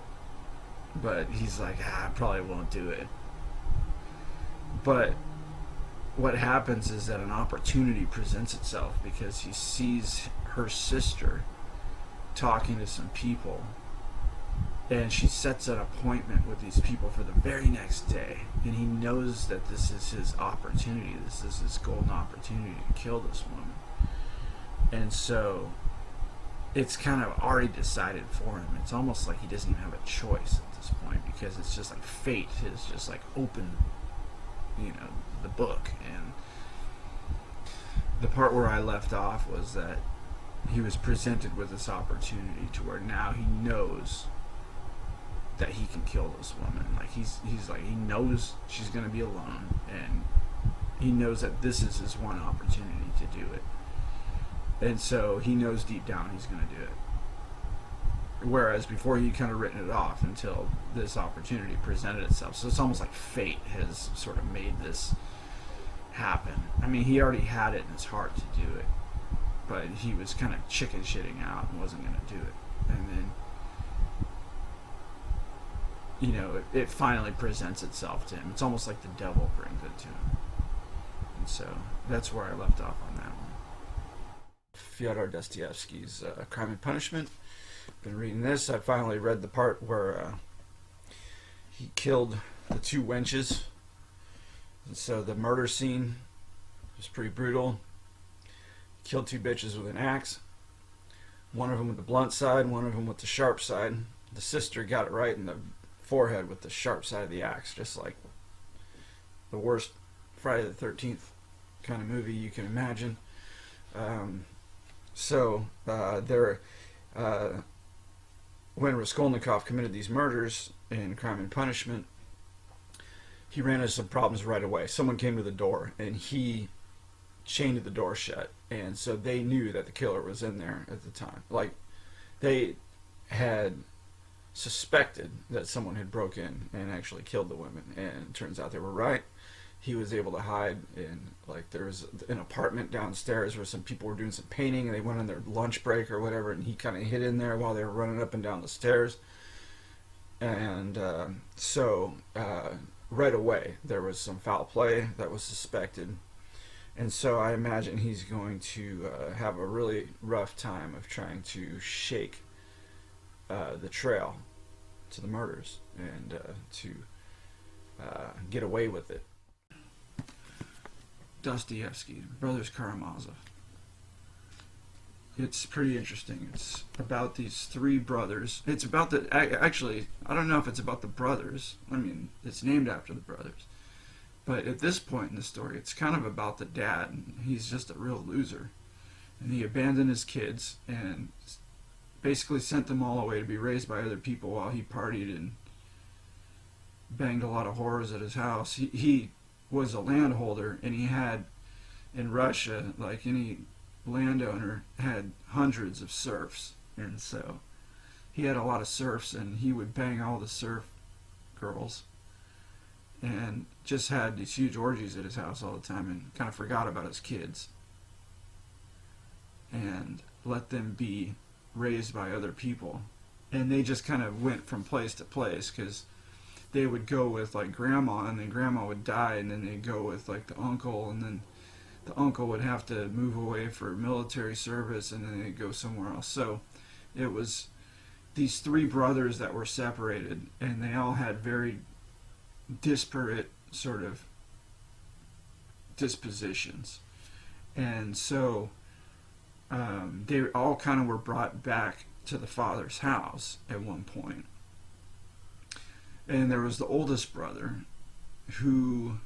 but he's like, I probably won't do it. But what happens is that an opportunity presents itself, because he sees her sister talking to some people, and she sets an appointment with these people for the very next day, and he knows that this is his opportunity. This is his golden opportunity to kill this woman. And so it's kind of already decided for him. It's almost like he doesn't even have a choice at this point, because it's just like fate has just like opened, you know, the book. And the part where I left off was that he was presented with this opportunity to where now he knows that he can kill this woman. Like he's like, he knows she's going to be alone, and he knows that this is his one opportunity to do it. And so he knows deep down he's going to do it. Whereas before he kind of written it off until this opportunity presented itself. So it's almost like fate has sort of made this happen. I mean, he already had it in his heart to do it, but he was kind of chicken shitting out and wasn't going to do it. And then, you know, it finally presents itself to him. It's almost like the devil brings it to him. And so that's where I left off on that one. Fyodor Dostoevsky's Crime and Punishment. Been reading this. I finally read the part where he killed the two wenches. And so the murder scene was pretty brutal. He killed two bitches with an axe. One of them with the blunt side, one of them with the sharp side. The sister got it right in the forehead with the sharp side of the axe, just like the worst Friday the 13th kind of movie you can imagine. When Raskolnikov committed these murders in Crime and Punishment, he ran into some problems right away. Someone came to the door, and he chained the door shut, and so they knew that the killer was in there at the time. Like, they had suspected that someone had broke in and actually killed the women, and it turns out they were right. He was able to hide in, like, there was an apartment downstairs where some people were doing some painting, and they went on their lunch break or whatever, and he kind of hid in there while they were running up and down the stairs. And right away there was some foul play that was suspected, and so I imagine he's going to have a really rough time of trying to shake the trail to the murders and to get away with it. Dostoevsky, Brothers Karamazov. It's pretty interesting. It's about these three brothers. It's about actually, I don't know if it's about the brothers. I mean, it's named after the brothers. But at this point in the story, it's kind of about the dad. He's just a real loser. And he abandoned his kids and basically sent them all away to be raised by other people while he partied and banged a lot of whores at his house. He was a landholder, and he had, in Russia, like any landowner, had hundreds of serfs, and so he had a lot of serfs, and he would bang all the serf girls, and just had these huge orgies at his house all the time and kind of forgot about his kids and let them be raised by other people. And they just kind of went from place to place, because they would go with like grandma, and then grandma would die, and then they'd go with like the uncle, and then the uncle would have to move away for military service, and then they'd go somewhere else. So it was these three brothers that were separated, and they all had very disparate sort of dispositions. And so they all kind of were brought back to the father's house at one point. And there was the oldest brother who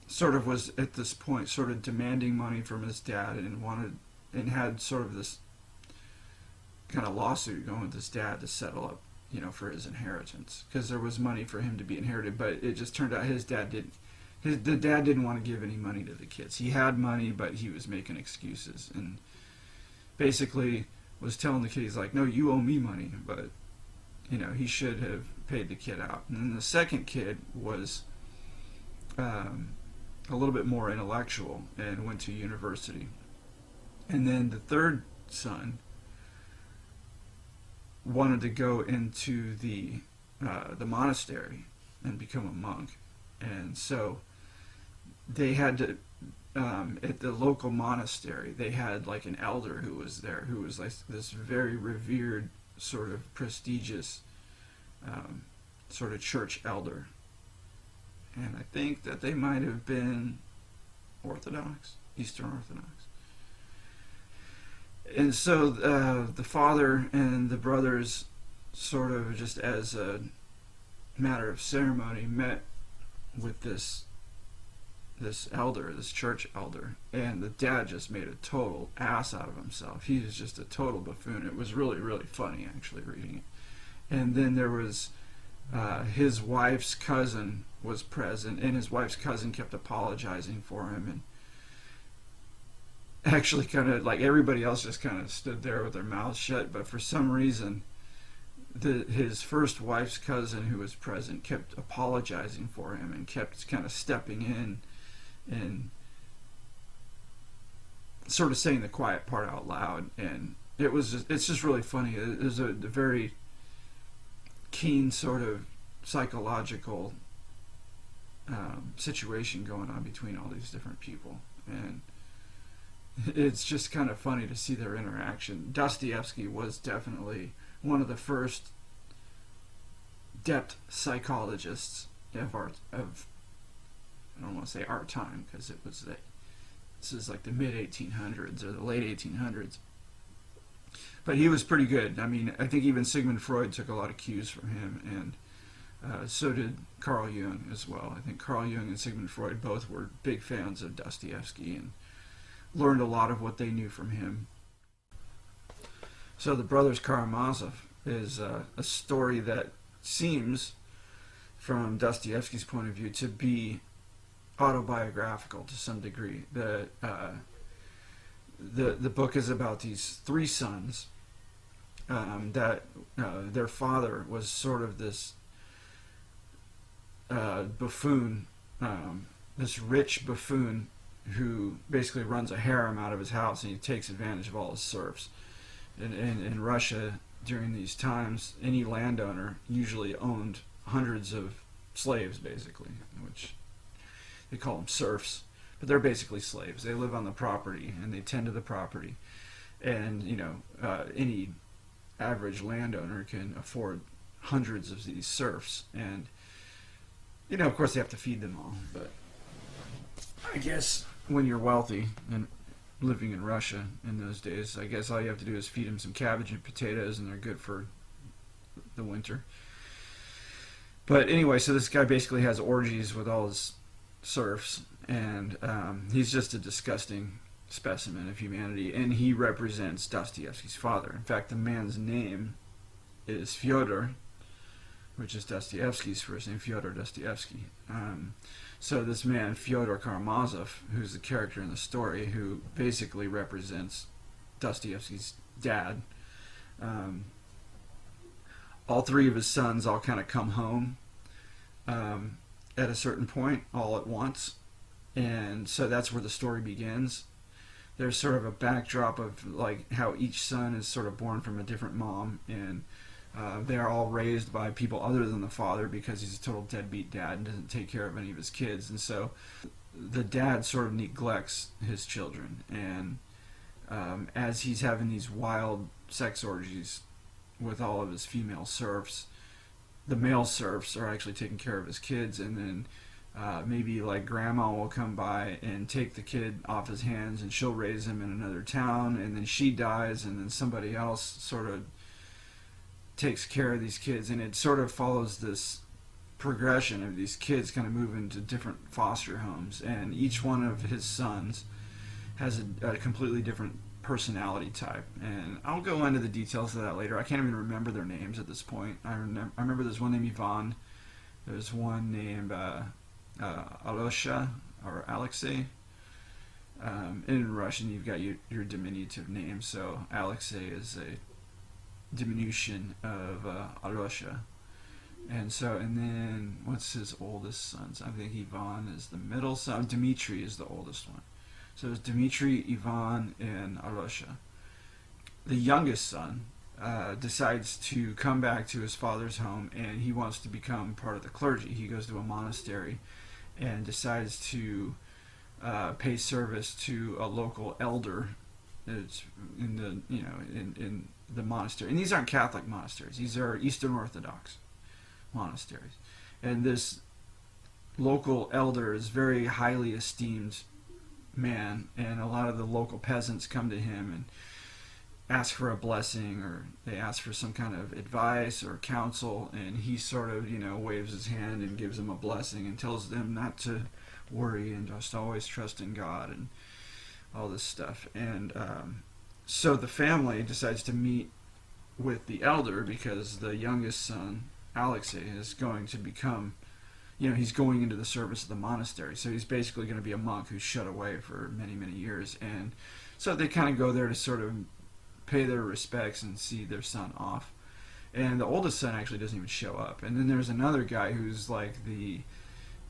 sort of was at this point sort of demanding money from his dad, and had sort of this kind of lawsuit going with his dad to settle up, for his inheritance, because there was money for him to be inherited. But it just turned out the dad didn't want to give any money to the kids. He had money, but he was making excuses, and basically was telling the kid, he's like, no, you owe me money, but he should have paid the kid out. And then the second kid was a little bit more intellectual and went to university. And then the third son wanted to go into the monastery and become a monk. And so they had to, at the local monastery, they had like an elder who was there, who was like this very revered, sort of prestigious sort of church elder. And I think that they might have been Orthodox, Eastern Orthodox. And so the father and the brothers, sort of just as a matter of ceremony, met with this elder, this church elder, and the dad just made a total ass out of himself. He was just a total buffoon. It was really, really funny, actually, reading it. And then there was his wife's cousin was present, and his wife's cousin kept apologizing for him, and actually kind of like everybody else just kind of stood there with their mouths shut. But for some reason, his first wife's cousin, who was present, kept apologizing for him and kept kind of stepping in and sort of saying the quiet part out loud. And it's just really funny. There's a very keen sort of psychological situation going on between all these different people, and it's just kind of funny to see their interaction. Dostoevsky was definitely one of the first depth psychologists of I don't want to say our time, because this is like the mid 1800s or the late 1800s. But he was pretty good. I mean, I think even Sigmund Freud took a lot of cues from him, and so did Carl Jung as well. I think Carl Jung and Sigmund Freud both were big fans of Dostoevsky and learned a lot of what they knew from him. So the Brothers Karamazov is a story that seems, from Dostoevsky's point of view, to be autobiographical to some degree. The book is about these three sons that their father was sort of this buffoon, this rich buffoon who basically runs a harem out of his house, and he takes advantage of all his serfs. In Russia during these times, any landowner usually owned hundreds of slaves, basically, which they call them serfs, but they're basically slaves. They live on the property and they tend to the property, and any average landowner can afford hundreds of these serfs, and of course they have to feed them all. But I guess when you're wealthy and living in Russia in those days, I guess all you have to do is feed them some cabbage and potatoes, and they're good for the winter. But anyway, so this guy basically has orgies with all his serfs, and he's just a disgusting specimen of humanity, and he represents Dostoevsky's father. In fact, the man's name is Fyodor, which is Dostoevsky's first name, Fyodor Dostoevsky. So this man, Fyodor Karamazov, who's the character in the story, who basically represents Dostoevsky's dad, all three of his sons all kind of come home at a certain point all at once. And so that's where the story begins. There's sort of a backdrop of like how each son is sort of born from a different mom, and they're all raised by people other than the father because he's a total deadbeat dad and doesn't take care of any of his kids. And so the dad sort of neglects his children, and as he's having these wild sex orgies with all of his female serfs, the male serfs are actually taking care of his kids, and then maybe like grandma will come by and take the kid off his hands, and she'll raise him in another town, and then she dies, and then somebody else sort of takes care of these kids, and it sort of follows this progression of these kids kind of moving to different foster homes, and each one of his sons has a completely different personality type. And I'll go into the details of that later. I can't even remember their names at this point. I remember there's one named Ivan, there's one named Alosha or Alexei. In Russian you've got your diminutive name, so Alexei is a diminution of Alosha. And then what's his oldest sons? I think Ivan is the middle son. Dmitri is the oldest one. So there's Dmitri, Ivan, and Alosha. The youngest son decides to come back to his father's home, and he wants to become part of the clergy. He goes to a monastery and decides to pay service to a local elder. It's in the monastery, and these aren't Catholic monasteries. These are Eastern Orthodox monasteries, and this local elder is very highly esteemed man, and a lot of the local peasants come to him and ask for a blessing, or they ask for some kind of advice or counsel, and he sort of waves his hand and gives them a blessing and tells them not to worry and just always trust in God and all this stuff. And so the family decides to meet with the elder because the youngest son, Alexei, is going to become, he's going into the service of the monastery. So he's basically going to be a monk who's shut away for many, many years. And so they kind of go there to sort of pay their respects and see their son off. And the oldest son actually doesn't even show up. And then there's another guy who's like the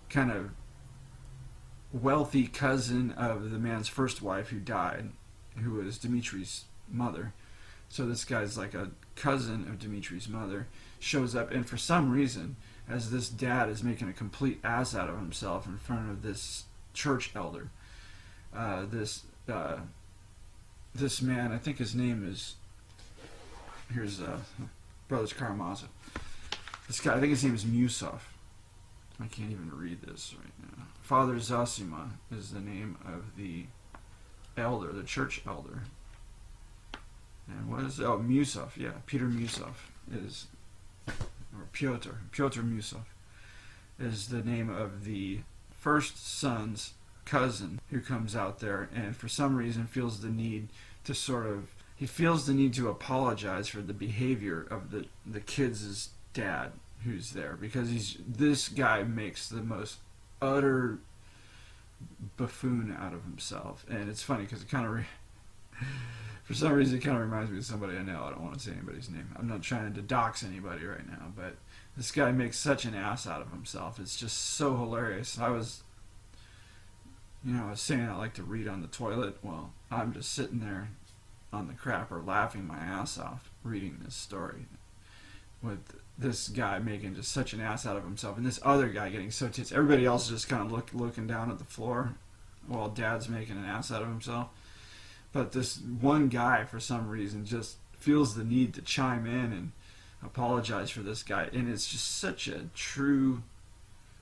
kind of wealthy cousin of the man's first wife who died, who was Dimitri's mother. So this guy's like a cousin of Dimitri's mother, shows up, and for some reason, as this dad is making a complete ass out of himself in front of this church elder, this man, I think his name is, here's Brothers Karamazov. This guy, I think his name is Musov. I can't even read this right now. Father Zosima is the name of the elder, the church elder. And what is it? Oh, Musov, yeah. Peter Musov is, or Pyotr Musov is the name of the first son's cousin who comes out there, and for some reason feels the need to apologize for the behavior of the kid's dad who's there, because this guy makes the most utter buffoon out of himself. And it's funny because it kind of for some reason it kind of reminds me of somebody I know. I don't want to say anybody's name. I'm not trying to dox anybody right now, but this guy makes such an ass out of himself. It's just so hilarious. I was saying I like to read on the toilet. Well, I'm just sitting there on the crapper laughing my ass off reading this story with this guy making just such an ass out of himself, and this other guy getting so tits. Everybody else is just kind of looking down at the floor while dad's making an ass out of himself. But this one guy, for some reason, just feels the need to chime in and apologize for this guy. And it's just such a true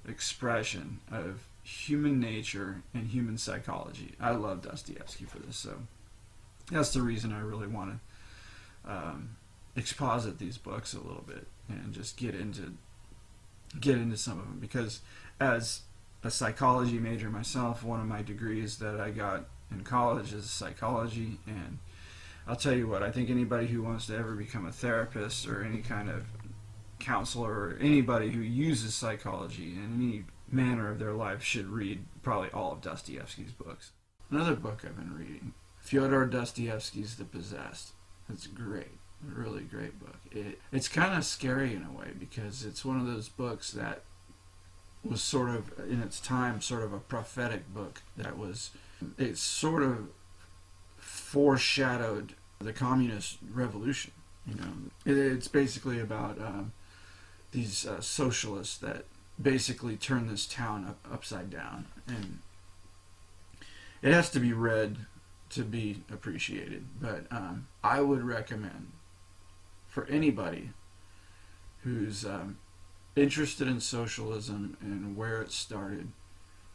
expression of human nature and human psychology. I love Dostoevsky for this, so that's the reason I really want to exposit these books a little bit and just get into some of them, because as a psychology major myself, one of my degrees that I got in college is psychology. And I'll tell you what, I think anybody who wants to ever become a therapist or any kind of counselor or anybody who uses psychology in any manner of their life should read probably all of Dostoevsky's books. Another book I've been reading, Fyodor Dostoevsky's The Possessed. It's great. A really great book. It's kind of scary in a way, because it's one of those books that was sort of, in its time, sort of a prophetic book it sort of foreshadowed the communist revolution. It's basically about these socialists that basically turn this town upside down, and it has to be read to be appreciated. But I would recommend for anybody who's interested in socialism and where it started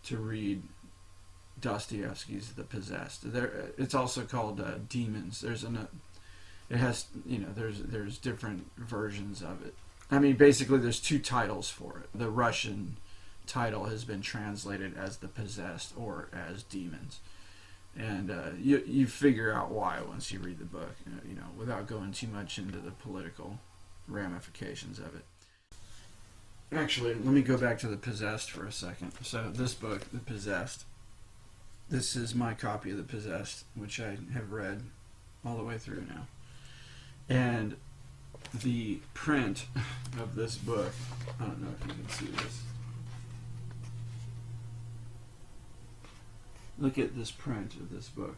to read Dostoevsky's The Possessed. It's also called Demons. There's different versions of it. I mean, basically, there's two titles for it. The Russian title has been translated as The Possessed or as Demons, and you figure out why once you read the book. Without going too much into the political ramifications of it. Actually, let me go back to The Possessed for a second. So this book, The Possessed, this is my copy of The Possessed, which I have read all the way through now. And the print of this book, I don't know if you can see this. Look at this print of this book.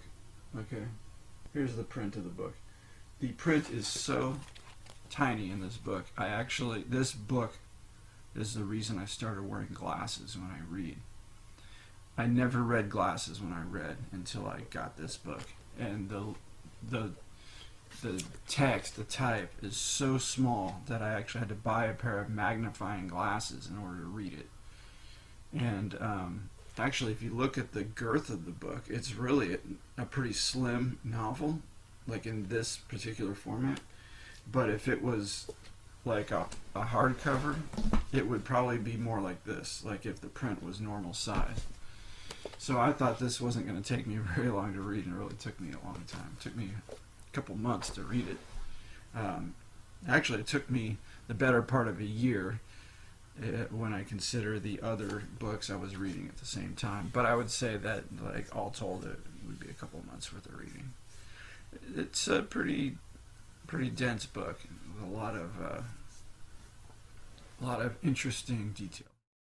Okay, here's the print of the book. The print is so tiny in this book. This book is the reason I started wearing glasses when I read. I never read glasses when I read until I got this book, and the text, the type, is so small that I actually had to buy a pair of magnifying glasses in order to read it. And actually, if you look at the girth of the book, it's really a pretty slim novel, like in this particular format. But if it was like a hardcover, it would probably be more like this, like if the print was normal size. So I thought this wasn't going to take me very long to read, and it really took me a long time. It took me a couple months to read it. Actually, it took me the better part of a year when I consider the other books I was reading at the same time. But I would say that, like, all told, it would be a couple months worth of reading. It's a pretty dense book with a lot of interesting detail.